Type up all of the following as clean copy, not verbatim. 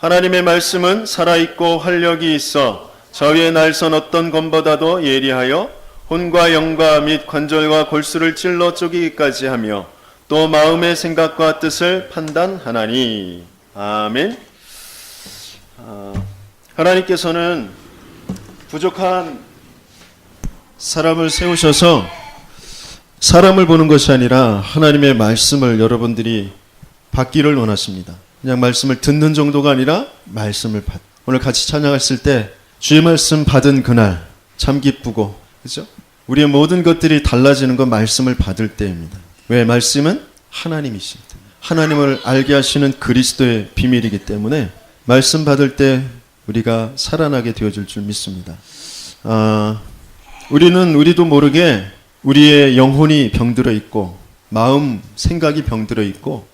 하나님의 말씀은 살아있고 활력이 있어 저위의 날선 어떤 검보다도 예리하여 혼과 영과 및 관절과 골수를 찔러 쪼개기까지 하며 또 마음의 생각과 뜻을 판단하나니. 아멘. 하나님께서는 부족한 사람을 세우셔서 사람을 보는 것이 아니라 하나님의 말씀을 여러분들이 받기를 원하십니다. 그냥 말씀을 듣는 정도가 아니라 말씀을 오늘 같이 찬양했을 때 주의 말씀 받은 그날 참 기쁘고, 그죠? 우리의 모든 것들이 달라지는 건 말씀을 받을 때입니다. 왜? 말씀은 하나님이십니다. 하나님을 알게 하시는 그리스도의 비밀이기 때문에 말씀 받을 때 우리가 살아나게 되어질 줄 믿습니다. 우리도 모르게 우리의 영혼이 병들어 있고 마음, 생각이 병들어 있고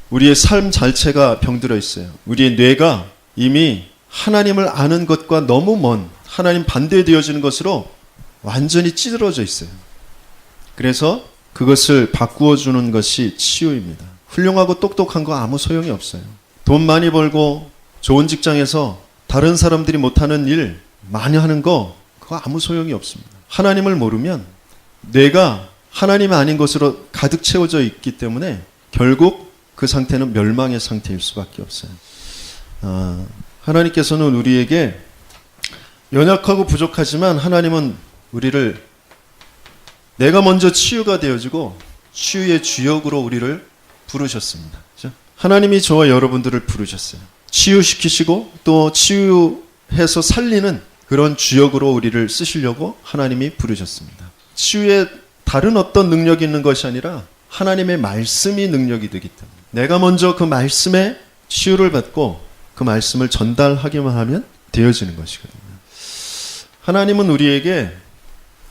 우리의 삶 자체가 병들어 있어요. 우리의 뇌가 이미 하나님을 아는 것과 너무 먼 하나님 반대되어지는 것으로 완전히 찌들어져 있어요. 그래서 그것을 바꾸어 주는 것이 치유입니다. 훌륭하고 똑똑한 거 아무 소용이 없어요. 돈 많이 벌고 좋은 직장에서 다른 사람들이 못하는 일 많이 하는 거 그거 아무 소용이 없습니다. 하나님을 모르면 뇌가 하나님이 아닌 것으로 가득 채워져 있기 때문에 결국 그 상태는 멸망의 상태일 수밖에 없어요. 하나님께서는 우리에게 연약하고 부족하지만 하나님은 우리를 내가 먼저 치유가 되어지고 치유의 주역으로 우리를 부르셨습니다. 그렇죠? 하나님이 저와 여러분들을 부르셨어요. 치유시키시고 또 치유해서 살리는 그런 주역으로 우리를 쓰시려고 하나님이 부르셨습니다. 치유에 다른 어떤 능력이 있는 것이 아니라 하나님의 말씀이 능력이 되기 때문에 내가 먼저 그 말씀에 치유를 받고 그 말씀을 전달하기만 하면 되어지는 것이거든요. 하나님은 우리에게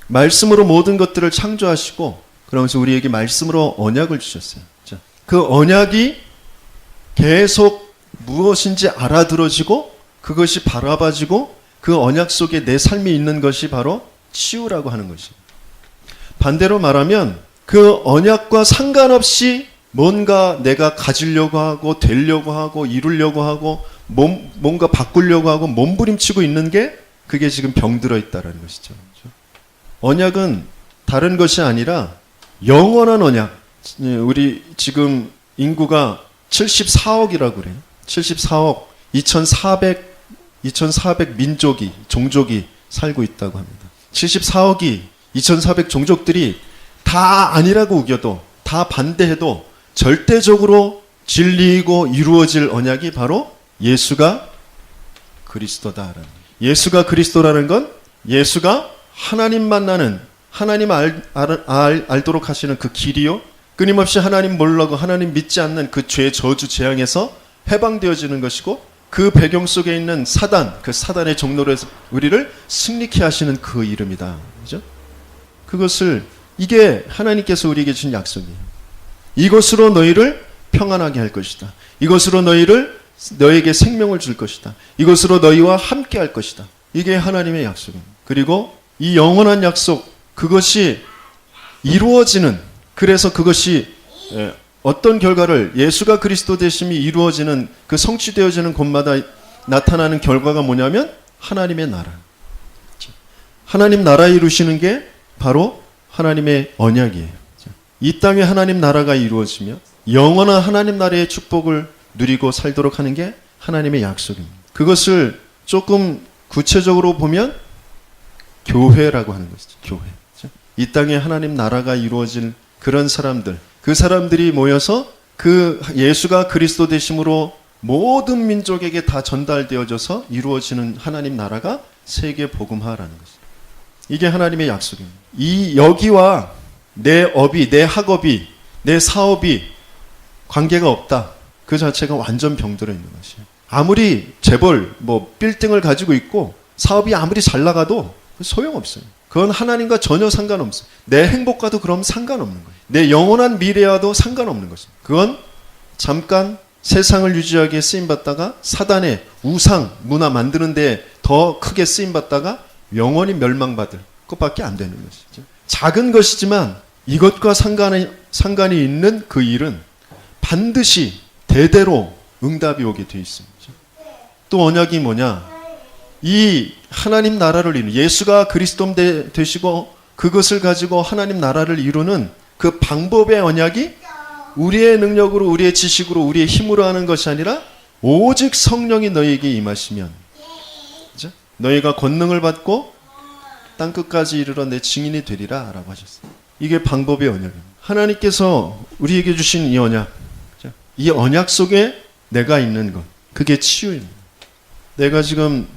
말씀으로 모든 것들을 창조하시고 그러면서 우리에게 말씀으로 언약을 주셨어요. 그 언약이 계속 무엇인지 알아들어지고 그것이 바라봐지고 그 언약 속에 내 삶이 있는 것이 바로 치유라고 하는 것이에요. 반대로 말하면 그 언약과 상관없이 뭔가 내가 가지려고 하고 되려고 하고 이루려고 하고 뭔가 바꾸려고 하고 몸부림치고 있는 게 그게 지금 병들어 있다라는 것이죠. 언약은 다른 것이 아니라 영원한 언약. 우리 지금 인구가 74억이라고 그래요. 74억 2400 민족이 종족이 살고 있다고 합니다. 74억이 2400 종족들이 다 아니라고 우겨도 다 반대해도 절대적으로 진리이고 이루어질 언약이 바로 예수가 그리스도다라는. 예수가 그리스도라는 건 예수가 하나님 만나는 하나님 알도록 하시는 그 길이요. 끊임없이 하나님 모르고 하나님 믿지 않는 그 죄 저주 재앙에서 해방되어지는 것이고 그 배경 속에 있는 사단, 그 사단의 종로로 해서 우리를 승리케 하시는 그 이름이다. 그죠? 그것을 이게 하나님께서 우리에게 준 약속이에요. 이것으로 너희를 평안하게 할 것이다. 이것으로 너에게 생명을 줄 것이다. 이것으로 너희와 함께 할 것이다. 이게 하나님의 약속입니다. 그리고 이 영원한 약속, 그것이 이루어지는, 그래서 그것이 어떤 결과를 예수가 그리스도 되심이 이루어지는 그 성취되어지는 곳마다 나타나는 결과가 뭐냐면 하나님의 나라. 하나님 나라 이루시는 게 바로 하나님의 언약이에요. 이 땅에 하나님 나라가 이루어지며 영원한 하나님 나라의 축복을 누리고 살도록 하는 게 하나님의 약속입니다. 그것을 조금 구체적으로 보면 교회라고 하는 것이죠. 교회. 이 땅에 하나님 나라가 이루어질 그런 사람들, 그 사람들이 모여서 그 예수가 그리스도 되심으로 모든 민족에게 다 전달되어져서 이루어지는 하나님 나라가 세계 복음화라는 것이죠. 이게 하나님의 약속입니다. 이 여기와 내 업이, 내 학업이, 내 사업이 관계가 없다. 그 자체가 완전 병들어 있는 것이에요. 아무리 재벌, 빌딩을 가지고 있고 사업이 아무리 잘 나가도 소용없어요. 그건 하나님과 전혀 상관없어요. 내 행복과도 그럼 상관없는 거예요. 내 영원한 미래와도 상관없는 것이에요. 그건 잠깐 세상을 유지하기에 쓰임받다가 사단의 우상, 문화 만드는 데 더 크게 쓰임받다가 영원히 멸망받을 것밖에 안 되는 것이죠. 작은 것이지만 이것과 상관이 있는 그 일은 반드시 대대로 응답이 오게 되어 있습니다. 또 언약이 뭐냐? 이 하나님 나라를 이루는, 예수가 그리스도 되시고 그것을 가지고 하나님 나라를 이루는 그 방법의 언약이 우리의 능력으로, 우리의 지식으로, 우리의 힘으로 하는 것이 아니라 오직 성령이 너희에게 임하시면, 그죠? 너희가 권능을 받고 땅끝까지 이르러 내 증인이 되리라 라고 하셨어요. 이게 방법의 언약입니다. 하나님께서 우리에게 주신 이 언약, 그죠? 이 언약 속에 내가 있는 것, 그게 치유입니다. 내가 지금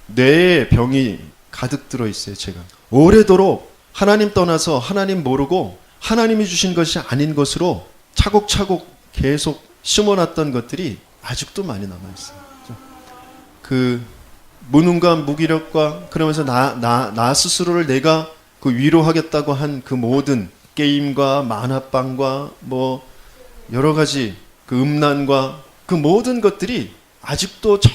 뇌에 병이 가득 들어있어요. 제가 오래도록 하나님 떠나서 하나님 모르고 하나님이 주신 것이 아닌 것으로 차곡차곡 계속 심어놨던 것들이 아직도 많이 남아있어요. 그 무능과 무기력과, 그러면서 나 스스로를 내가 그 위로하겠다고 한 그 모든 게임과 만화방과 뭐 여러 가지 그 음란과 그 모든 것들이 아직도 저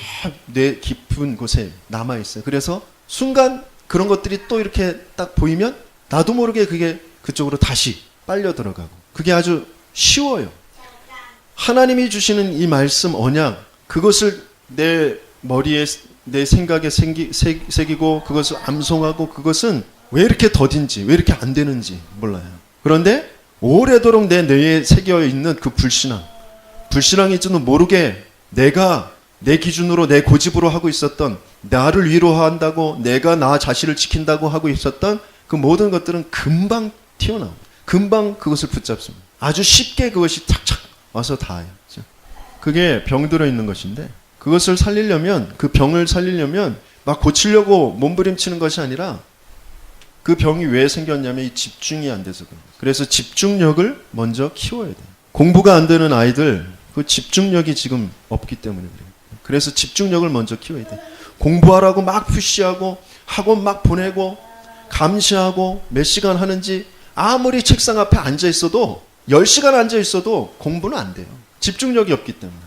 뇌 깊은 곳에 남아있어요. 그래서 순간 그런 것들이 또 이렇게 딱 보이면 나도 모르게 그게 그쪽으로 다시 빨려 들어가고, 그게 아주 쉬워요. 하나님이 주시는 이 말씀 언약, 그것을 내 머리에, 내 생각에 새기고 그것을 암송하고, 그것은 왜 이렇게 더딘지, 왜 이렇게 안 되는지 몰라요. 그런데 오래도록 내 뇌에 새겨 있는 그 불신앙일지도 모르게 내가 내 기준으로, 내 고집으로 하고 있었던, 나를 위로한다고, 내가 나 자신을 지킨다고 하고 있었던 그 모든 것들은 금방 튀어나옵니다. 금방 그것을 붙잡습니다. 아주 쉽게 그것이 착착 와서 닿아요. 그게 병들어 있는 것인데, 그것을 살리려면, 그 병을 살리려면 막 고치려고 몸부림치는 것이 아니라, 그 병이 왜 생겼냐면 이 집중이 안 돼서 그래요. 그래서 집중력을 먼저 키워야 돼요. 공부가 안 되는 아이들, 그 집중력이 지금 없기 때문에 그래요. 그래서 집중력을 먼저 키워야 돼. 공부하라고 막 푸시하고 학원 막 보내고 감시하고 몇 시간 하는지, 아무리 책상 앞에 앉아 있어도 10시간 앉아 있어도 공부는 안 돼요. 집중력이 없기 때문에.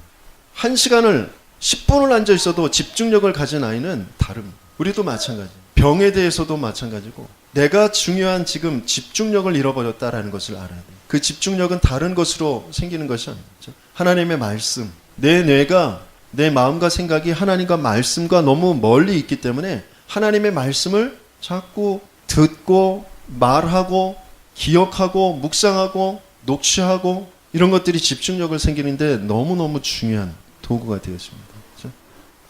1시간을 10분을 앉아 있어도 집중력을 가진 아이는 다릅니다. 우리도 마찬가지. 병에 대해서도 마찬가지고, 내가 중요한 지금 집중력을 잃어버렸다라는 것을 알아야 돼요. 그 집중력은 다른 것으로 생기는 것이 아니죠. 하나님의 말씀, 내 뇌가, 내 마음과 생각이 하나님과 말씀과 너무 멀리 있기 때문에 하나님의 말씀을 자꾸 듣고 말하고 기억하고 묵상하고 녹취하고 이런 것들이 집중력을 생기는데 너무너무 중요한 도구가 되었습니다.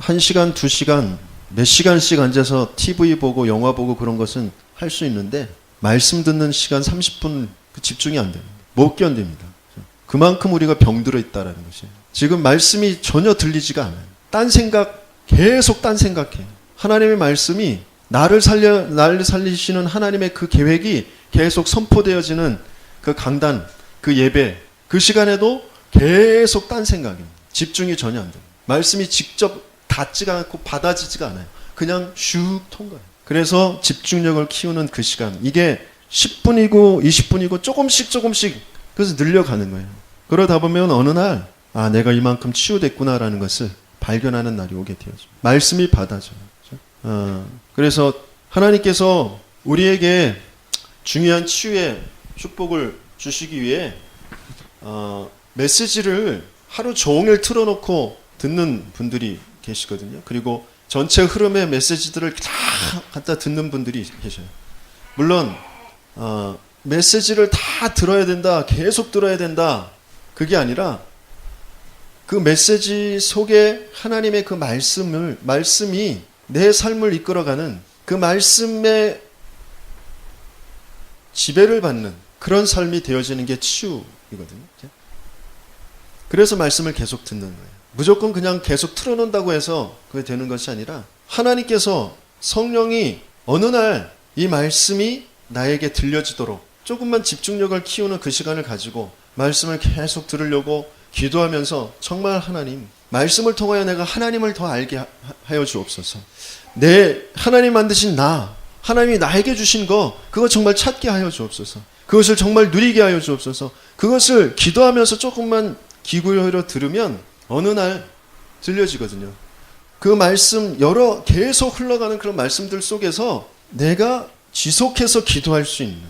1시간, 2시간, 몇 시간씩 앉아서 TV 보고 영화 보고 그런 것은 할 수 있는데, 말씀 듣는 시간 30분 그 집중이 안 됩니다. 못 견딥니다. 그만큼 우리가 병들어 있다는 것이에요. 지금 말씀이 전혀 들리지가 않아요. 딴 생각, 계속 딴 생각해. 하나님의 말씀이 나를 살리시는 하나님의 그 계획이 계속 선포되어지는 그 강단, 그 예배, 그 시간에도 계속 딴 생각입니다. 집중이 전혀 안 돼요. 말씀이 직접 닿지가 않고 받아지지가 않아요. 그냥 슉 통과해요. 그래서 집중력을 키우는 그 시간, 이게 10분이고 20분이고 조금씩 그래서 늘려가는 거예요. 그러다 보면 어느 날, 아, 내가 이만큼 치유됐구나라는 것을 발견하는 날이 오게 되어죠. 말씀이 받아져요. 그래서 하나님께서 우리에게 중요한 치유의 축복을 주시기 위해 메시지를 하루 종일 틀어놓고 듣는 분들이 계시거든요. 그리고 전체 흐름의 메시지들을 다 갖다 듣는 분들이 계셔요. 물론 메시지를 다 들어야 된다, 계속 들어야 된다, 그게 아니라 그 메시지 속에 하나님의 그 말씀이 내 삶을 이끌어가는, 그 말씀의 지배를 받는 그런 삶이 되어지는 게 치유이거든요. 그래서 말씀을 계속 듣는 거예요. 무조건 그냥 계속 틀어놓는다고 해서 그게 되는 것이 아니라, 하나님께서, 성령이 어느 날 이 말씀이 나에게 들려지도록 조금만 집중력을 키우는 그 시간을 가지고 말씀을 계속 들으려고 기도하면서, 정말 하나님, 말씀을 통하여 내가 하나님을 더 알게 하여 주옵소서. 내 하나님 만드신 나, 하나님이 나에게 주신 거, 그거 정말 찾게 하여 주옵소서. 그것을 정말 누리게 하여 주옵소서. 그것을 기도하면서 조금만 귀 기울여 들으면 어느 날 들려지거든요. 그 말씀, 계속 흘러가는 그런 말씀들 속에서 내가 지속해서 기도할 수 있는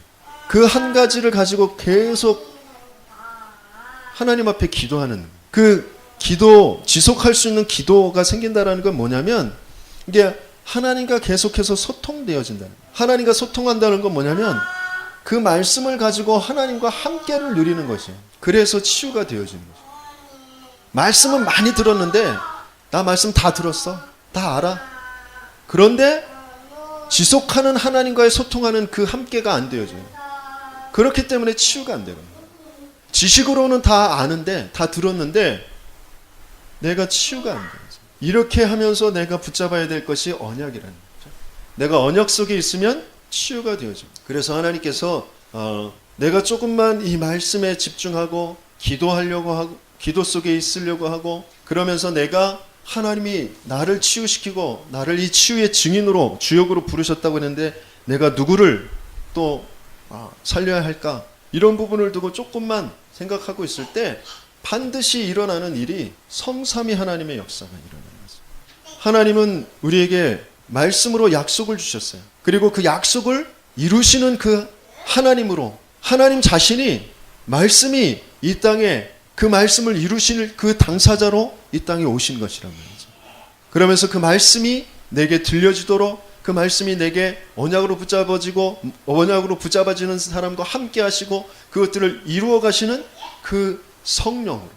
그 한 가지를 가지고 계속 하나님 앞에 기도하는, 그 지속할 수 있는 기도가 생긴다라는 건 뭐냐면 이게 하나님과 계속해서 소통되어진다는 거예요. 하나님과 소통한다는 건 뭐냐면 그 말씀을 가지고 하나님과 함께를 누리는 것이에요. 그래서 치유가 되어지는 거죠. 말씀은 많이 들었는데 나 말씀 다 들었어. 다 알아. 그런데 지속하는 하나님과의 소통하는 그 함께가 안 되어져요. 그렇기 때문에 치유가 안 되는 거예요. 지식으로는 다 아는데 다 들었는데 내가 치유가 안 되는 거죠. 이렇게 하면서 내가 붙잡아야 될 것이 언약이라는 거죠. 내가 언약 속에 있으면 치유가 되어집니다. 그래서 하나님께서 내가 조금만 이 말씀에 집중하고 기도하려고 하고 기도 속에 있으려고 하고 그러면서 내가 하나님이 나를 치유시키고 나를 이 치유의 증인으로 주역으로 부르셨다고 했는데 내가 누구를 또 살려야 할까? 이런 부분을 두고 조금만 생각하고 있을 때 반드시 일어나는 일이 성삼위 하나님의 역사가 일어나는 거죠. 하나님은 우리에게 말씀으로 약속을 주셨어요. 그리고 그 약속을 이루시는 그 하나님으로 하나님 자신이 말씀이 이 땅에 그 말씀을 이루실 그 당사자로 이 땅에 오신 것이란 말이죠. 그러면서 그 말씀이 내게 들려지도록 그 말씀이 내게 언약으로 붙잡아지는 사람과 함께 하시고 그것들을 이루어 가시는 그 성령으로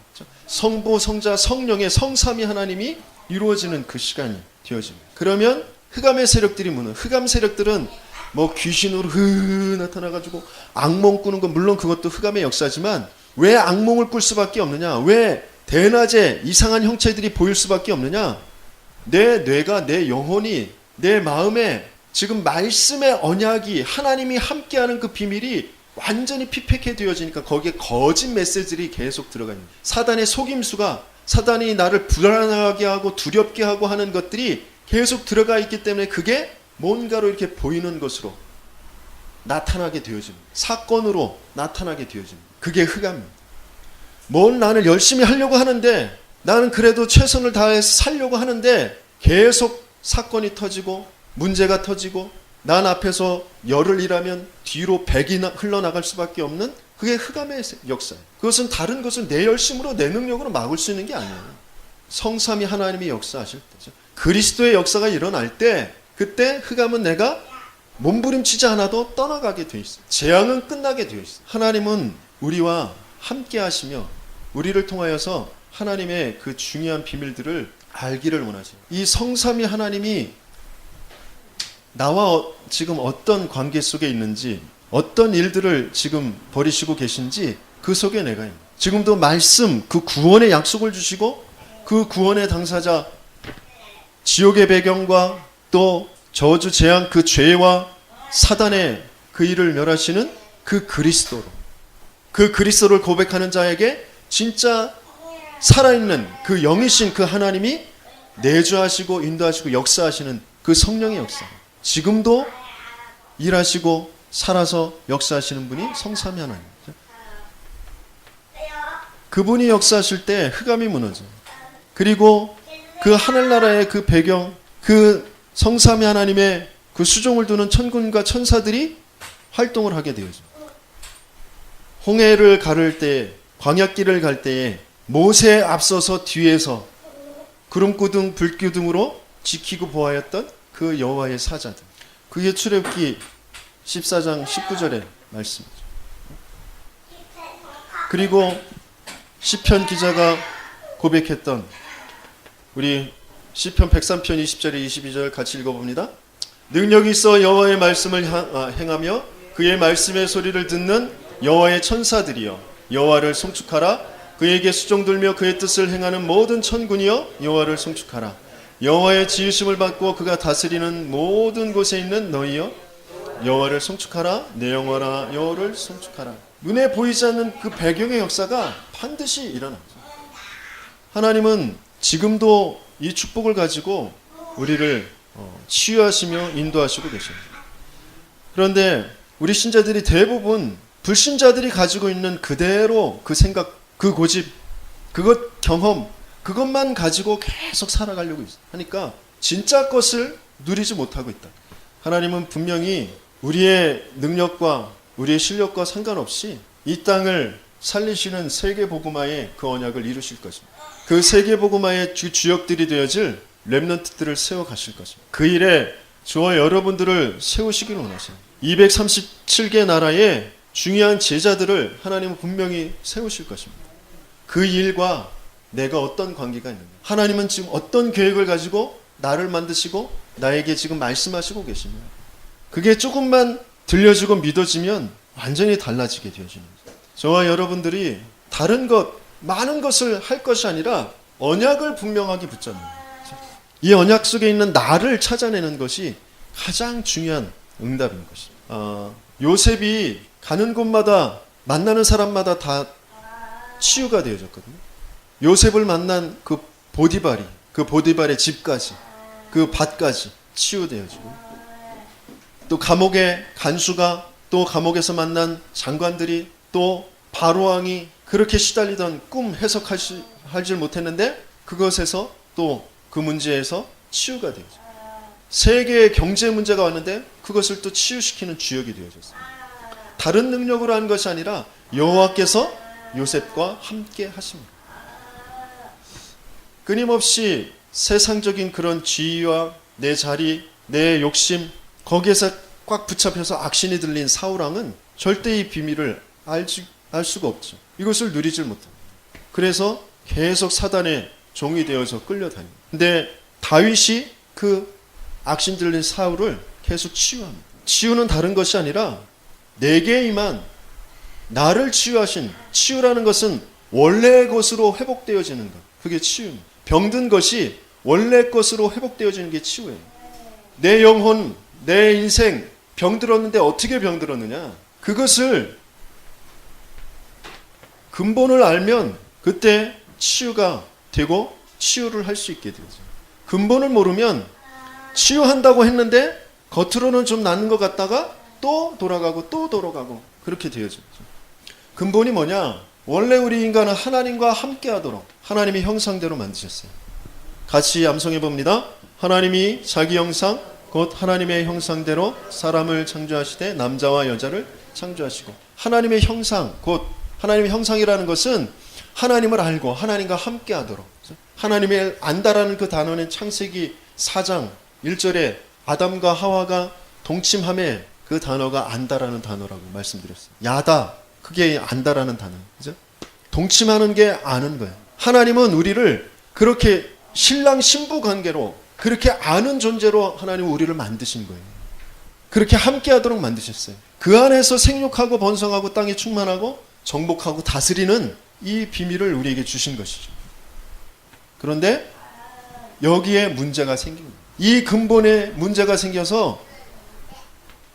성부, 성자, 성령의 성삼위 하나님이 이루어지는 그 시간이 되어집니다. 그러면 흑암의 세력들이 흑암 세력들은 뭐 귀신으로 나타나가지고 악몽 꾸는 건 물론 그것도 흑암의 역사지만 왜 악몽을 꿀 수밖에 없느냐? 왜 대낮에 이상한 형체들이 보일 수밖에 없느냐? 내 뇌가 내 영혼이 내 마음에 지금 말씀의 언약이 하나님이 함께하는 그 비밀이 완전히 피폐해 되어지니까 거기에 거짓 메시지들이 계속 들어가 있는 거예요. 사단의 속임수가 사단이 나를 불안하게 하고 두렵게 하고 하는 것들이 계속 들어가 있기 때문에 그게 뭔가로 이렇게 보이는 것으로 나타나게 되어집니다. 사건으로 나타나게 되어집니다. 그게 흑암입니다. 나는 열심히 하려고 하는데 나는 그래도 최선을 다해서 살려고 하는데 계속 사건이 터지고 문제가 터지고 난 앞에서 열을 일하면 뒤로 백이 흘러나갈 수밖에 없는 그게 흑암의 역사예요. 그것은 다른 것은 내 열심으로 내 능력으로 막을 수 있는 게 아니에요. 성삼위 하나님이 역사하실 때죠. 그리스도의 역사가 일어날 때 그때 흑암은 내가 몸부림치지 않아도 떠나가게 돼 있어요. 재앙은 끝나게 되어 있어요. 하나님은 우리와 함께 하시며 우리를 통하여서 하나님의 그 중요한 비밀들을 알기를 원하세요. 이 성삼위 하나님이 나와 지금 어떤 관계 속에 있는지 어떤 일들을 지금 벌이시고 계신지 그 속에 내가 있는 지금도 말씀 그 구원의 약속을 주시고 그 구원의 당사자 지옥의 배경과 또 저주 재앙 그 죄와 사단의 그 일을 멸하시는 그 그리스도로 그 그리스도를 고백하는 자에게 진짜 살아있는 그 영이신 그 하나님이 내주하시고 인도하시고 역사하시는 그 성령의 역사 지금도 일하시고 살아서 역사하시는 분이 성삼위 하나님이죠. 그분이 역사하실 때 흑암이 무너져요. 그리고 그 하늘나라의 그 배경 그 성삼위 하나님의 그 수종을 두는 천군과 천사들이 활동을 하게 되어져. 홍해를 가를 때 광야길을 갈 때에 모세에 앞서서 뒤에서 구름기둥 불기둥으로 지키고 보아였던 그 여호와의 사자들. 그게 출애굽기 14장 19절의 말씀이죠. 그리고 시편 기자가 고백했던 우리 시편 103편 20절에 22절 같이 읽어봅니다. 능력이 있어 여호와의 말씀을 행하며 그의 말씀의 소리를 듣는 여호와의 천사들이여 여호와를 송축하라. 그에게 수종들며 그의 뜻을 행하는 모든 천군이여 여호와를 송축하라. 여호와의 지으심을 받고 그가 다스리는 모든 곳에 있는 너희여 여호와를 송축하라. 내 영혼아 여호와를 송축하라. 눈에 보이지 않는 그 배경의 역사가 반드시 일어나죠. 하나님은 지금도 이 축복을 가지고 우리를 치유하시며 인도하시고 계십니다. 그런데 우리 신자들이 대부분 불신자들이 가지고 있는 그대로 그 생각, 그 고집, 그것 경험, 그것만 가지고 계속 살아가려고 하니까 진짜 것을 누리지 못하고 있다. 하나님은 분명히 우리의 능력과 우리의 실력과 상관없이 이 땅을 살리시는 세계 복음화의 그 언약을 이루실 것입니다. 그 세계복음화의 주역들이 되어질 렘넌트들을 세워 가실 것입니다. 그 일에 저와 여러분들을 세우시길 원하세요. 237개 나라의 중요한 제자들을 하나님은 분명히 세우실 것입니다. 그 일과 내가 어떤 관계가 있는가? 하나님은 지금 어떤 계획을 가지고 나를 만드시고 나에게 지금 말씀하시고 계십니다. 그게 조금만 들려지고 믿어지면 완전히 달라지게 되어집니다. 저와 여러분들이 다른 것, 많은 것을 할 것이 아니라 언약을 분명하게 붙잡는, 이 언약 속에 있는 나를 찾아내는 것이 가장 중요한 응답인 것입니다. 요셉이 가는 곳마다 만나는 사람마다 다 치유가 되어졌거든요. 요셉을 만난 그 보디발의 집까지, 그 밭까지 치유되어지고, 또 감옥의 간수가, 또 감옥에서 만난 장관들이, 또 바로왕이 그렇게 시달리던 꿈 해석하지 못했는데 그것에서 또 그 문제에서 치유가 되어져. 세계의 경제 문제가 왔는데 그것을 또 치유시키는 주역이 되어졌어요. 다른 능력으로 한 것이 아니라 여호와께서 요셉과 함께 하십니다. 끊임없이 세상적인 그런 지위와 내 자리, 내 욕심, 거기에서 꽉 붙잡혀서 악신이 들린 사울왕은 절대 이 비밀을 알 수가 없죠. 이것을 누리질 못합니다. 그래서 계속 사단의 종이 되어서 끌려다닙니다. 근데 다윗이 그 악신 들린 사울을 계속 치유합니다. 치유는 다른 것이 아니라 내게 임한 나를 치유하신, 치유라는 것은 원래의 것으로 회복되어지는 것, 그게 치유입니다. 병든 것이 원래 것으로 회복되어지는 게 치유예요. 내 영혼, 내 인생 병들었는데 어떻게 병들었느냐, 그것을 근본을 알면 그때 치유가 되고 치유를 할 수 있게 되죠. 근본을 모르면 치유한다고 했는데 겉으로는 좀 낫는 것 같다가 또 돌아가고 또 돌아가고 그렇게 되어져. 근본이 뭐냐? 원래 우리 인간은 하나님과 함께 하도록 하나님이 형상대로 만드셨어요. 같이 암송해 봅니다. 하나님이 자기 형상 곧 하나님의 형상대로 사람을 창조하시되 남자와 여자를 창조하시고, 하나님의 형상 곧 하나님의 형상이라는 것은 하나님을 알고 하나님과 함께 하도록, 하나님을 안다라는 그 단어는 창세기 4장 1절에 아담과 하와가 동침함에 그 단어가 안다라는 단어라고 말씀드렸어요. 야다, 그게 안다라는 단어. 그죠? 동침하는 게 아는 거예요. 하나님은 우리를 그렇게 신랑 신부 관계로 그렇게 아는 존재로 하나님 우리를 만드신 거예요. 그렇게 함께 하도록 만드셨어요. 그 안에서 생육하고 번성하고 땅이 충만하고 정복하고 다스리는 이 비밀을 우리에게 주신 것이죠. 그런데 여기에 문제가 생깁니다. 이 근본에 문제가 생겨서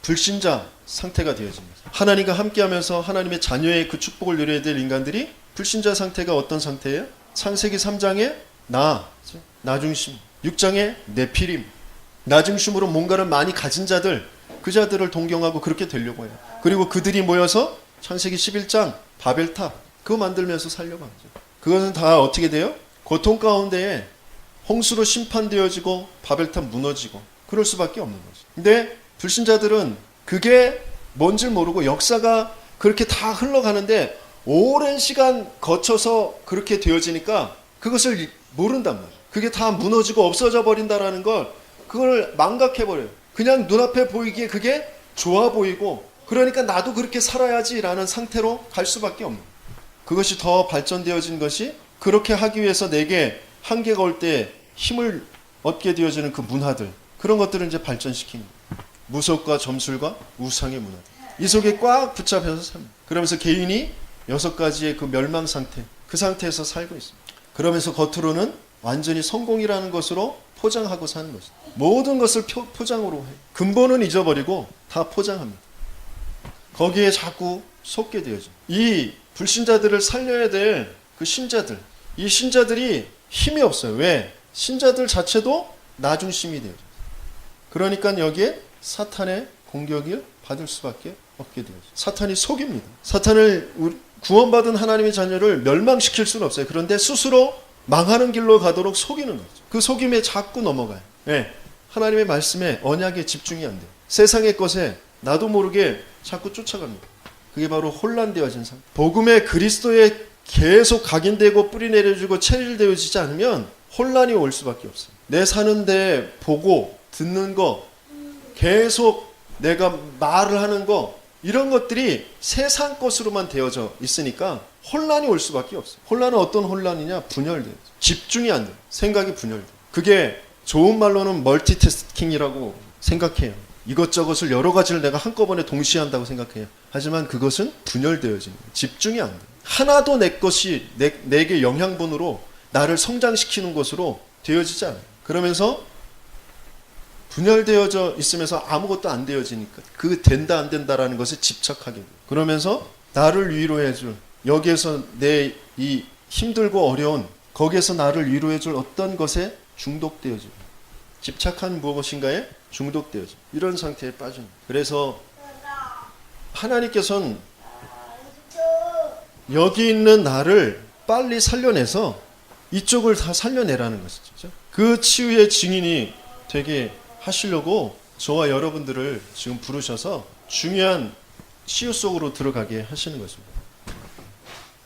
불신자 상태가 되어집니다. 하나님과 함께하면서 하나님의 자녀의 그 축복을 누려야 될 인간들이 불신자 상태가 어떤 상태예요? 창세기 3장에 나 중심, 6장에 네피림, 나 중심으로 뭔가를 많이 가진 자들, 그 자들을 동경하고 그렇게 되려고 해요. 그리고 그들이 모여서 창세기 11장 바벨탑 그거 만들면서 살려고 하죠. 그것은 다 어떻게 돼요? 고통 가운데에 홍수로 심판되어지고 바벨탑 무너지고 그럴 수밖에 없는 거죠. 근데 불신자들은 그게 뭔지 모르고 역사가 그렇게 다 흘러가는데 오랜 시간 거쳐서 그렇게 되어지니까 그것을 모른단 말이에요. 그게 다 무너지고 없어져 버린다라는 걸, 그걸 망각해버려요. 그냥 눈앞에 보이기에 그게 좋아 보이고, 그러니까 나도 그렇게 살아야지라는 상태로 갈 수밖에 없는 거예요. 그것이 더 발전되어진 것이, 그렇게 하기 위해서 내게 한계가 올 때 힘을 얻게 되어지는 그 문화들, 그런 것들을 이제 발전시키는 거예요. 무속과 점술과 우상의 문화들, 이 속에 꽉 붙잡혀서 삽니다. 그러면서 개인이 6가지의 그 멸망 상태, 그 상태에서 살고 있습니다. 그러면서 겉으로는 완전히 성공이라는 것으로 포장하고 사는 것이죠. 모든 것을 포장으로 해요. 근본은 잊어버리고 다 포장합니다. 거기에 자꾸 속게 되어져. 이 불신자들을 살려야 될 그 신자들, 이 신자들이 힘이 없어요. 왜? 신자들 자체도 나 중심이 되어져. 그러니까 여기에 사탄의 공격을 받을 수밖에 없게 되어져. 사탄이 속입니다. 사탄을 구원받은 하나님의 자녀를 멸망시킬 수는 없어요. 그런데 스스로 망하는 길로 가도록 속이는 거죠. 그 속임에 자꾸 넘어가요. 네. 하나님의 말씀에, 언약에 집중이 안 돼요. 세상의 것에 나도 모르게 자꾸 쫓아갑니다. 그게 바로 혼란되어진 상태. 복음의 그리스도의 계속 각인되고 뿌리 내려주고 체질되어지지 않으면 혼란이 올 수밖에 없어요. 내 사는데 보고 듣는 거, 계속 내가 말을 하는 거, 이런 것들이 세상 것으로만 되어져 있으니까 혼란이 올 수밖에 없어요. 혼란은 어떤 혼란이냐? 분열돼요. 집중이 안 돼요. 생각이 분열돼요. 그게 좋은 말로는 멀티태스킹이라고 생각해요. 이것저것을 여러 가지를 내가 한꺼번에 동시에 한다고 생각해요. 하지만 그것은 분열되어지는 거예요. 집중이 안 돼요. 하나도 내 것이 내게 영양분으로 나를 성장시키는 것으로 되어지지 않아요. 그러면서 분열되어져 있으면서 아무것도 안 되어지니까 그 된다 안 된다라는 것에 집착하게 돼요. 그러면서 나를 위로해줄, 여기에서 내 이 힘들고 어려운, 거기에서 나를 위로해줄 어떤 것에 중독되어지고, 집착한 무엇인가에 중독되어져, 이런 상태에 빠집니다. 그래서 하나님께서는 여기 있는 나를 빨리 살려내서 이쪽을 다 살려내라는 것이죠. 그 치유의 증인이 되게 하시려고 저와 여러분들을 지금 부르셔서 중요한 치유 속으로 들어가게 하시는 것입니다.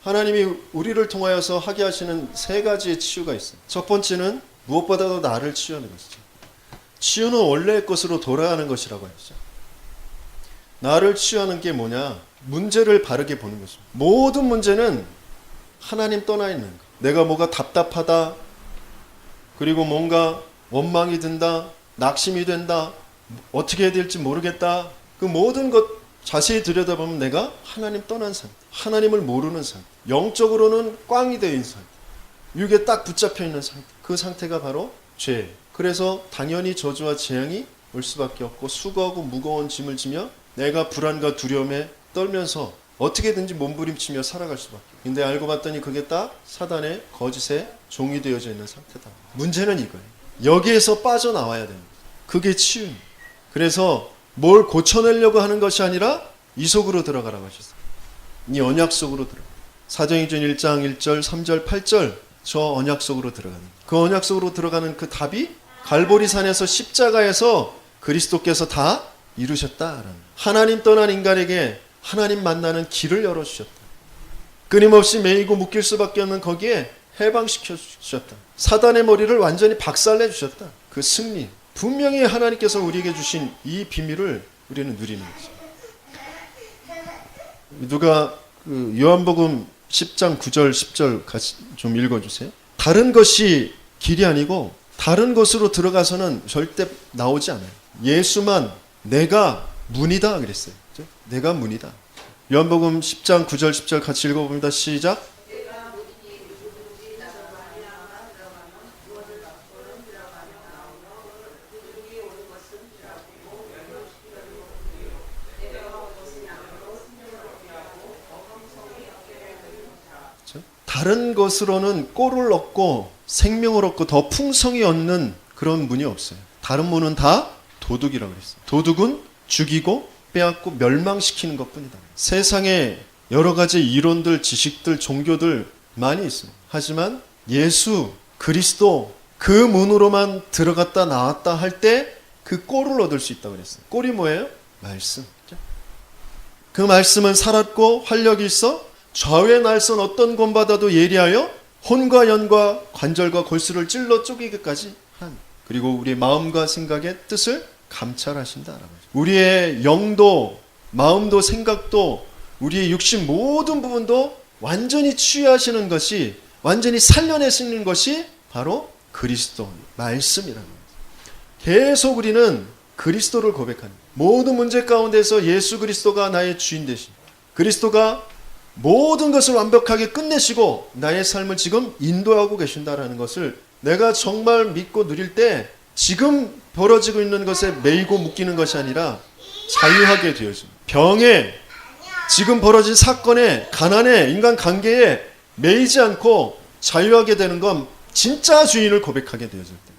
하나님이 우리를 통하여서 하게 하시는 세 가지의 치유가 있어요. 첫 번째는 무엇보다도 나를 치유하는 것이죠. 치유는 원래의 것으로 돌아가는 것이라고 했죠. 나를 치유하는 게 뭐냐? 문제를 바르게 보는 것입니다. 모든 문제는 하나님 떠나 있는 것. 내가 뭐가 답답하다, 그리고 뭔가 원망이 든다, 낙심이 된다, 어떻게 해야 될지 모르겠다, 그 모든 것 자세히 들여다보면 내가 하나님 떠난 상태, 하나님을 모르는 상태, 영적으로는 꽝이 되어 있는 상태, 육에 딱 붙잡혀 있는 상태, 그 상태가 바로 죄. 그래서 당연히 저주와 재앙이 올 수밖에 없고 수고하고 무거운 짐을 지며 내가 불안과 두려움에 떨면서 어떻게든지 몸부림치며 살아갈 수밖에. 근데 알고 봤더니 그게 딱 사단의 거짓의 종이 되어져 있는 상태다. 문제는 이거예요. 여기에서 빠져나와야 됩니다. 그게 치유입니다. 그래서 뭘 고쳐내려고 하는 것이 아니라 이 속으로 들어가라고 하셨어요. 이 언약 속으로 들어가. 사도행전 1장 1절, 3절, 8절 저 언약 속으로 들어가는, 그 언약 속으로 들어가는 그 답이 갈보리산에서 십자가에서 그리스도께서 다 이루셨다라는, 하나님 떠난 인간에게 하나님 만나는 길을 열어주셨다. 끊임없이 매이고 묶일 수밖에 없는 거기에 해방시켜 주셨다. 사단의 머리를 완전히 박살내 주셨다. 그 승리, 분명히 하나님께서 우리에게 주신 이 비밀을 우리는 누리는 거죠. 누가 그 요한복음 10장 9절 10절 같이 좀 읽어주세요. 다른 것이 길이 아니고 다른 것으로 들어가서는 절대 나오지 않아요. 예수만 내가 문이다 그랬어요. 내가 문이다. 요한복음 10장 9절 10절 같이 읽어봅니다. 시작. 다른 것으로는 꼴을 얻고 생명을 얻고 더 풍성히 얻는 그런 문이 없어요. 다른 문은 다 도둑이라고 그랬어요. 도둑은 죽이고 빼앗고 멸망시키는 것뿐이다. 세상에 여러 가지 이론들, 지식들, 종교들 많이 있습니다. 하지만 예수 그리스도 그 문으로만 들어갔다 나왔다 할 때 그 꼴을 얻을 수 있다고 그랬어요. 꼴이 뭐예요? 말씀. 그 말씀은 살았고 활력이 있어 좌우의 날선 어떤 권받아도 예리하여 혼과 연과 관절과 골수를 찔러 쪼개기까지 한, 그리고 우리의 마음과 생각의 뜻을 감찰하신다라고 하죠. 우리의 영도 마음도 생각도 우리의 육신 모든 부분도 완전히 치유하시는 것이, 완전히 살려내시는 것이 바로 그리스도 말씀이라는 거예요. 계속 우리는 그리스도를 고백합니다. 모든 문제 가운데서 예수 그리스도가 나의 주인 되신, 그리스도가 모든 것을 완벽하게 끝내시고 나의 삶을 지금 인도하고 계신다라는 것을 내가 정말 믿고 누릴 때 지금 벌어지고 있는 것에 매이고 묶이는 것이 아니라 자유하게 되어집니다. 병에, 지금 벌어진 사건에, 가난에, 인간관계에 매이지 않고 자유하게 되는 건 진짜 주인을 고백하게 되어질 때.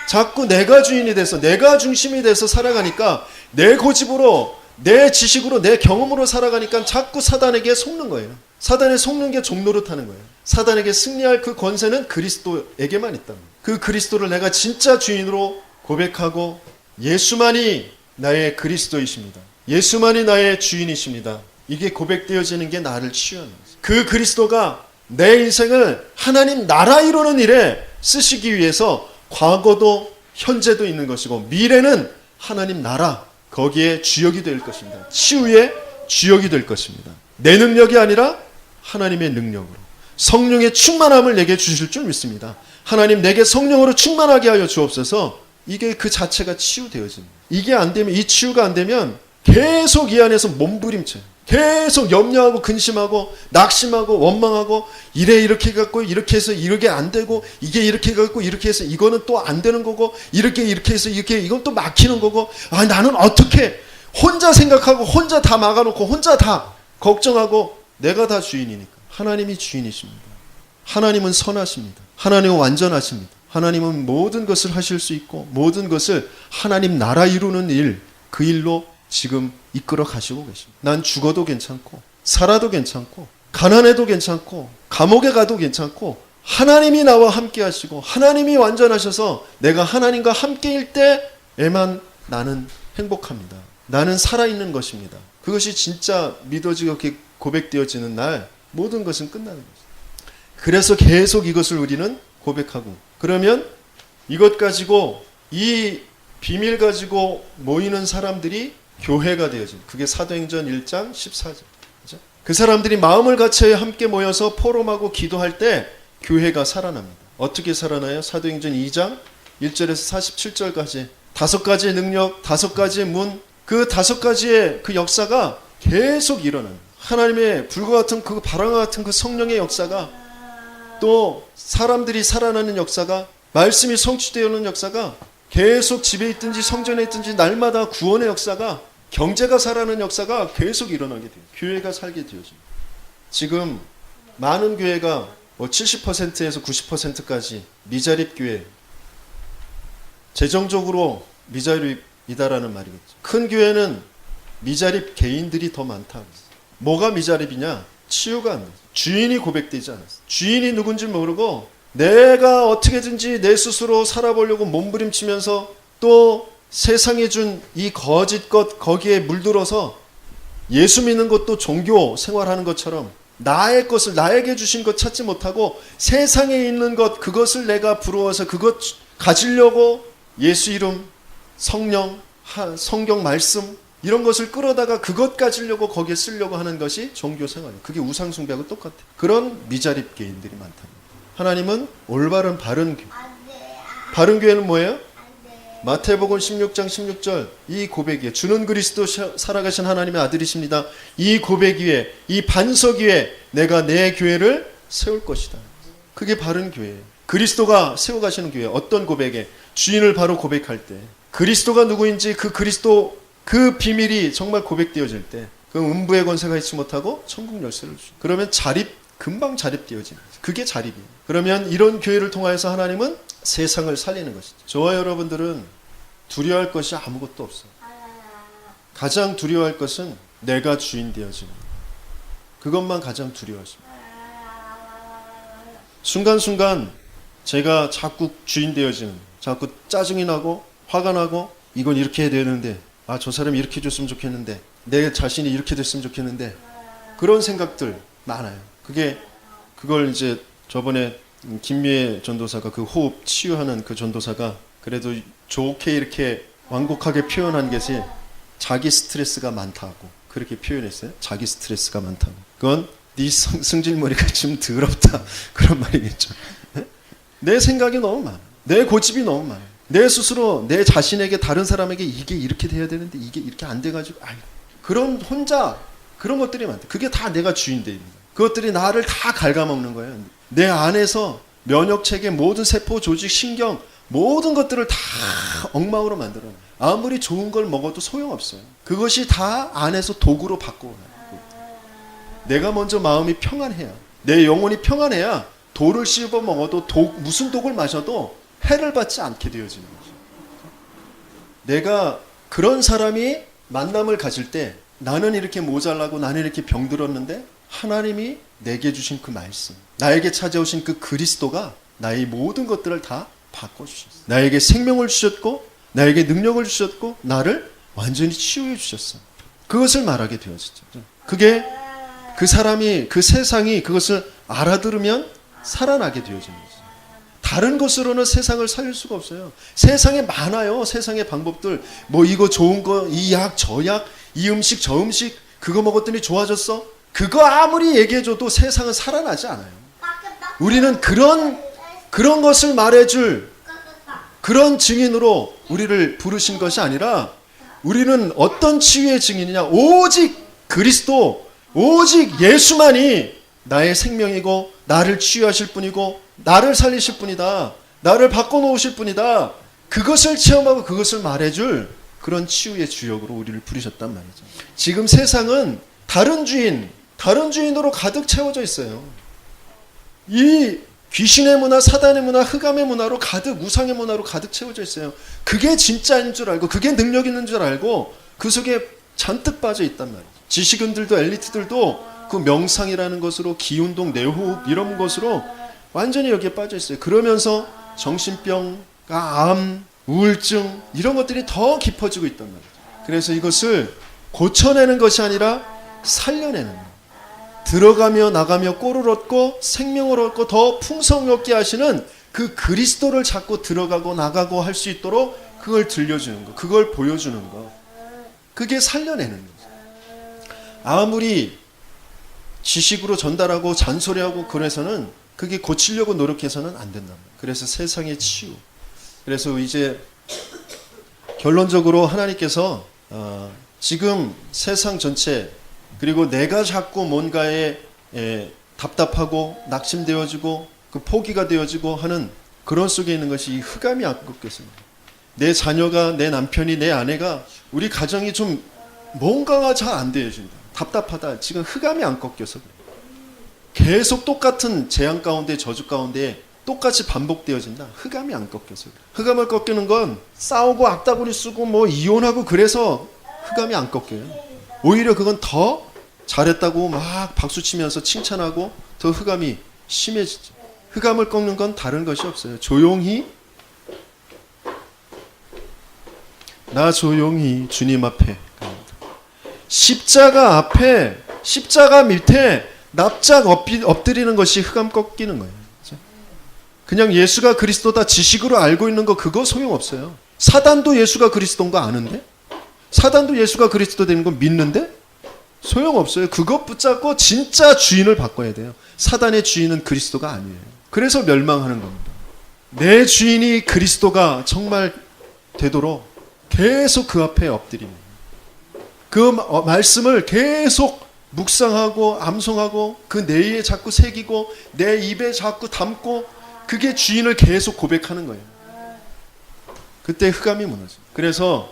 자꾸 내가 주인이 돼서 내가 중심이 돼서 살아가니까 내 고집으로 내 지식으로 내 경험으로 살아가니까 자꾸 사단에게 속는 거예요. 사단에 속는 게 종노릇하는 거예요. 사단에게 승리할 그 권세는 그리스도에게만 있다는 거예요. 그 그리스도를 내가 진짜 주인으로 고백하고 예수만이 나의 그리스도이십니다. 예수만이 나의 주인이십니다. 이게 고백되어지는 게 나를 치유하는 거죠. 그 그리스도가 내 인생을 하나님 나라 이루는 일에 쓰시기 위해서 과거도 현재도 있는 것이고 미래는 하나님 나라 거기에 주역이 될 것입니다. 치유의 주역이 될 것입니다. 내 능력이 아니라 하나님의 능력으로 성령의 충만함을 내게 주실 줄 믿습니다. 하나님 내게 성령으로 충만하게 하여 주옵소서. 이게 그 자체가 치유되어집니다. 이게 안 되면, 이 치유가 안 되면 계속 이 안에서 몸부림쳐요. 계속 염려하고 근심하고 낙심하고 원망하고 이래 이렇게 해갖고 이렇게 해서 이렇게 안 되고 이게 이렇게 해갖고 이렇게 해서 이거는 또 안 되는 거고 이렇게 해서 이렇게 이건 또 막히는 거고 아 나는 어떻게 혼자 생각하고 혼자 다 막아놓고 혼자 다 걱정하고 내가 다 주인이니까. 하나님이 주인이십니다. 하나님은 선하십니다. 하나님은 완전하십니다. 하나님은 모든 것을 하실 수 있고 모든 것을 하나님 나라 이루는 일, 그 일로 지금 이끌어 가시고 계십니다. 난 죽어도 괜찮고 살아도 괜찮고 가난해도 괜찮고 감옥에 가도 괜찮고 하나님이 나와 함께 하시고 하나님이 완전하셔서 내가 하나님과 함께일 때에만 나는 행복합니다. 나는 살아있는 것입니다. 그것이 진짜 믿어지고 고백되어지는 날 모든 것은 끝나는 것입니다. 그래서 계속 이것을 우리는 고백하고 그러면 이것 가지고 이 비밀 가지고 모이는 사람들이 교회가 되어집니다. 그게 사도행전 1장 14절. 그렇죠? 그 사람들이 마음을 같이 함께 모여서 포럼하고 기도할 때 교회가 살아납니다. 어떻게 살아나요? 사도행전 2장 1절에서 47절까지 5가지의 능력, 5가지의 문, 그 5가지의 그 역사가 계속 일어납니다. 하나님의 불과 같은 그 바람과 같은 그 성령의 역사가 또 사람들이 살아나는 역사가 말씀이 성취되어오는 역사가 계속 집에 있든지 성전에 있든지 날마다 구원의 역사가 경제가 살아나는 역사가 계속 일어나게 돼요. 교회가 살게 되어집니다. 지금 많은 교회가 70%에서 90%까지 미자립 교회, 재정적으로 미자립이다라는 말이겠죠. 큰 교회는 미자립 개인들이 더 많다. 뭐가 미자립이냐? 치유가 안 돼요. 주인이 고백되지 않았어요. 주인이 누군지 모르고 내가 어떻게든지 내 스스로 살아보려고 몸부림치면서 또 세상에 준 이 거짓 것 거기에 물들어서 예수 믿는 것도 종교 생활하는 것처럼 나의 것을 나에게 주신 것 찾지 못하고 세상에 있는 것 그것을 내가 부러워서 그것 가지려고 예수 이름, 성령, 성경 말씀 이런 것을 끌어다가 그것 가지려고 거기에 쓰려고 하는 것이 종교 생활이에요. 그게 우상 숭배하고 똑같아요. 그런 미자립 개인들이 많다. 하나님은 올바른 바른 교회. 바른 교회는 뭐예요? 마태복음 16장 16절 이 고백 위에 주는 그리스도 살아가신 하나님의 아들이십니다. 이 고백 위에 이 반석 위에 내가 내 교회를 세울 것이다. 그게 바른 교회예요. 그리스도가 세워가시는 교회. 어떤 고백에? 주인을 바로 고백할 때 그리스도가 누구인지 그 그리스도 그 비밀이 정말 고백되어질 때 그 음부의 권세가 있지 못하고 천국 열쇠를 주죠. 그러면 금방 자립되어지는 거죠. 그게 자립이에요. 그러면 이런 교회를 통하여서 하나님은 세상을 살리는 것이죠. 저와 여러분들은 두려워할 것이 아무것도 없어요. 가장 두려워할 것은 내가 주인 되어지는 것. 그것만 가장 두려워하십니다. 순간순간 제가 자꾸 주인 되어지는, 자꾸 짜증이 나고 화가 나고 이건 이렇게 해야 되는데 저 사람이 이렇게 해줬으면 좋겠는데 내 자신이 이렇게 됐으면 좋겠는데 그런 생각들 많아요. 그걸 이제 저번에 김미애 전도사가 그 호흡 치유하는 그 전도사가 그래도 좋게 이렇게 완곡하게 표현한 것이 자기 스트레스가 많다고 그렇게 표현했어요. 자기 스트레스가 많다고. 그건 네 승질머리가 좀 더럽다 그런 말이겠죠. 내 생각이 너무 많아. 내 고집이 너무 많아. 내 스스로 내 자신에게 다른 사람에게 이게 이렇게 돼야 되는데 이게 이렇게 안 돼가지고 그런 혼자 그런 것들이 많다. 그게 다 내가 주인들입니다. 그것들이 나를 다 갉아먹는 거예요. 내 안에서 면역체계 모든 세포 조직 신경 모든 것들을 다 엉망으로 만들어놔요. 아무리 좋은 걸 먹어도 소용없어요. 그것이 다 안에서 독으로 바꿔놔요. 내가 먼저 마음이 평안해야 내 영혼이 평안해야 돌을 씹어 먹어도 무슨 독을 마셔도 해를 받지 않게 되어지는 거죠. 내가 그런 사람이 만남을 가질 때 나는 이렇게 모자라고 나는 이렇게 병들었는데 하나님이 내게 주신 그 말씀 나에게 찾아오신 그 그리스도가 나의 모든 것들을 다 바꿔주셨어요. 나에게 생명을 주셨고 나에게 능력을 주셨고 나를 완전히 치유해 주셨어요. 그것을 말하게 되어지죠. 그게 그 사람이, 그 세상이 그것을 알아들으면 살아나게 되어지는 거죠. 다른 것으로는 세상을 살릴 수가 없어요. 세상에 많아요. 세상의 방법들. 뭐 이거 좋은 거, 이 약, 저 약, 이 음식, 저 음식, 그거 먹었더니 좋아졌어? 그거 아무리 얘기해줘도 세상은 살아나지 않아요. 우리는 그런 것을 말해줄 그런 증인으로 우리를 부르신 것이 아니라 우리는 어떤 치유의 증인이냐? 오직 그리스도, 오직 예수만이 나의 생명이고 나를 치유하실 분이고 나를 살리실 분이다. 나를 바꿔놓으실 분이다. 그것을 체험하고 그것을 말해줄 그런 치유의 주역으로 우리를 부르셨단 말이죠. 지금 세상은 다른 주인으로 가득 채워져 있어요. 이 귀신의 문화, 사단의 문화, 흑암의 문화로 가득, 우상의 문화로 가득 채워져 있어요. 그게 진짜인 줄 알고, 그게 능력 있는 줄 알고 그 속에 잔뜩 빠져 있단 말이에요. 지식인들도 엘리트들도 그 명상이라는 것으로 기운동, 내호흡 이런 것으로 완전히 여기에 빠져 있어요. 그러면서 정신병, 암, 우울증 이런 것들이 더 깊어지고 있단 말이죠. 그래서 이것을 고쳐내는 것이 아니라 살려내는 거예요. 들어가며 나가며 꼴을 얻고 생명을 얻고 더 풍성하게 하시는 그 그리스도를 자꾸 들어가고 나가고 할 수 있도록 그걸 들려주는 거, 그걸 보여주는 거, 그게 살려내는 거죠. 아무리 지식으로 전달하고 잔소리하고 그래서는 그게 고치려고 노력해서는 안 된단 말이에요. 그래서 세상의 치유. 그래서 이제 결론적으로 하나님께서 지금 세상 전체 그리고 내가 자꾸 뭔가에 답답하고 낙심되어지고 그 포기가 되어지고 하는 그런 속에 있는 것이 이 흑암이 안 꺾였습니다. 내 자녀가, 내 남편이, 내 아내가, 우리 가정이 좀 뭔가가 잘 안 되어진다. 답답하다. 지금 흑암이 안 꺾여서 그래요. 계속 똑같은 재앙 가운데, 저주 가운데 똑같이 반복되어진다. 흑암이 안 꺾여서 그래요. 흑암을 꺾이는 건 싸우고 악다구리 쓰고 뭐 이혼하고 그래서 흑암이 안 꺾여요. 오히려 그건 더 잘했다고 막 박수치면서 칭찬하고 더 흑암이 심해지죠. 흑암을 꺾는 건 다른 것이 없어요. 조용히 나 조용히 주님 앞에 갑니다. 십자가 앞에, 십자가 밑에 납작 엎드리는 것이 흑암 꺾이는 거예요. 그냥 예수가 그리스도다 지식으로 알고 있는 거 그거 소용없어요. 사단도 예수가 그리스도인 거 아는데? 사단도 예수가 그리스도 되는 거 믿는데? 소용없어요. 그것 붙잡고 진짜 주인을 바꿔야 돼요. 사단의 주인은 그리스도가 아니에요. 그래서 멸망하는 겁니다. 내 주인이 그리스도가 정말 되도록 계속 그 앞에 엎드립니다. 그 말씀을 계속 묵상하고 암송하고 그 뇌에 자꾸 새기고 내 입에 자꾸 담고 그게 주인을 계속 고백하는 거예요. 그때 흑암이 무너져요. 그래서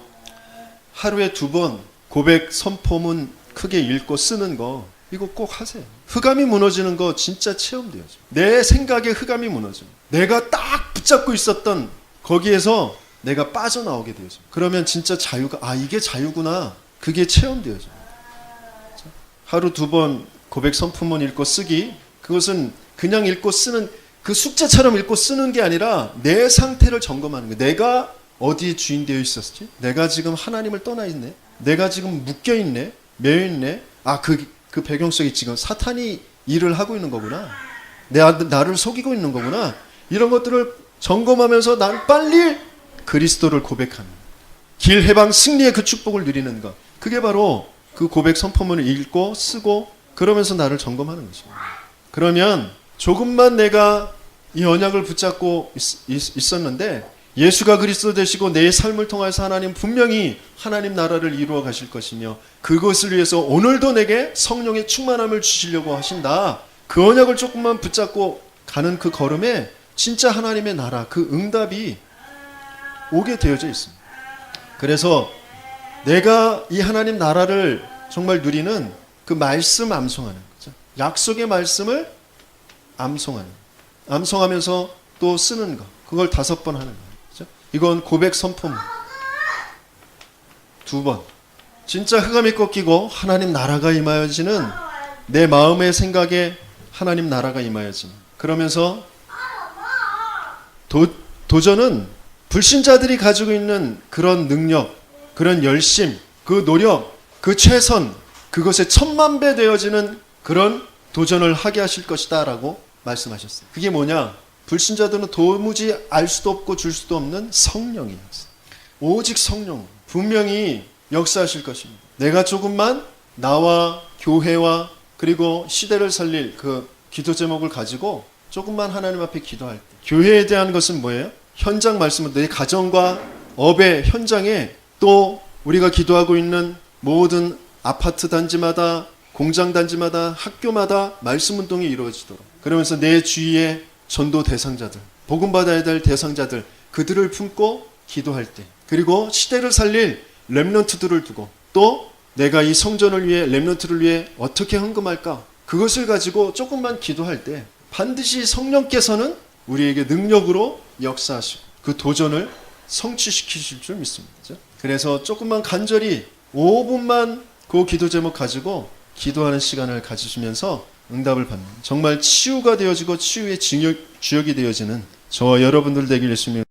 하루에 2번 고백 선포문 크게 읽고 쓰는 거 이거 꼭 하세요. 흑암이 무너지는 거 진짜 체험돼야죠. 내 생각에 흑암이 무너져요. 내가 딱 붙잡고 있었던 거기에서 내가 빠져나오게 되어져. 그러면 진짜 자유가 이게 자유구나. 그게 체험되어져. 하루 2번 고백 선포문 읽고 쓰기 그것은 그냥 읽고 쓰는 그 숙제처럼 읽고 쓰는 게 아니라 내 상태를 점검하는 거예요. 내가 어디에 주인 되어 있었지? 내가 지금 하나님을 떠나 있네. 내가 지금 묶여 있네. 매여 있네. 그 배경 속에 지금 사탄이 일을 하고 있는 거구나. 나를 속이고 있는 거구나. 이런 것들을 점검하면서 난 빨리 그리스도를 고백하는 길 해방 승리의 그 축복을 누리는 것. 그게 바로 그 고백 선포문을 읽고 쓰고 그러면서 나를 점검하는 것입니다. 그러면 조금만 내가 이 언약을 붙잡고 있었는데 예수가 그리스도 되시고 내 삶을 통해서 하나님 분명히 하나님 나라를 이루어 가실 것이며 그것을 위해서 오늘도 내게 성령의 충만함을 주시려고 하신다. 그 언약을 조금만 붙잡고 가는 그 걸음에 진짜 하나님의 나라 그 응답이 오게 되어져 있습니다. 그래서 내가 이 하나님 나라를 정말 누리는 그 말씀 암송하는 거죠. 약속의 말씀을 암송하면서 또 쓰는 거. 그걸 5번 하는 거예요. 그렇죠? 이건 고백 선포문. 2번. 진짜 흑암이 꺾이고 하나님 나라가 임하여지는 내 마음의 생각에 하나님 나라가 임하여지는. 그러면서 도전은 불신자들이 가지고 있는 그런 능력, 그런 열심, 그 노력, 그 최선, 그것에 1000만 배 되어지는 그런 도전을 하게 하실 것이다 라고 말씀하셨어요. 그게 뭐냐? 불신자들은 도무지 알 수도 없고 줄 수도 없는 성령이에요. 오직 성령 분명히 역사하실 것입니다. 내가 조금만 나와 교회와 그리고 시대를 살릴 그 기도 제목을 가지고 조금만 하나님 앞에 기도할 때, 교회에 대한 것은 뭐예요? 현장 말씀은 내 가정과 업의 현장에, 또 우리가 기도하고 있는 모든 아파트 단지마다, 공장 단지마다, 학교마다 말씀 운동이 이루어지도록, 그러면서 내 주위에 전도 대상자들, 복음 받아야 될 대상자들, 그들을 품고 기도할 때, 그리고 시대를 살릴 렘넌트들을 두고, 또 내가 이 성전을 위해, 렘넌트를 위해 어떻게 헌금할까, 그것을 가지고 조금만 기도할 때 반드시 성령께서는 우리에게 능력으로 역사하시고 그 도전을 성취시키실 줄 믿습니다. 그래서 조금만 간절히 5분만 그 기도 제목 가지고 기도하는 시간을 가지시면서 응답을 받는, 정말 치유가 되어지고 치유의 주역이 되어지는 저와 여러분들 되길 예수님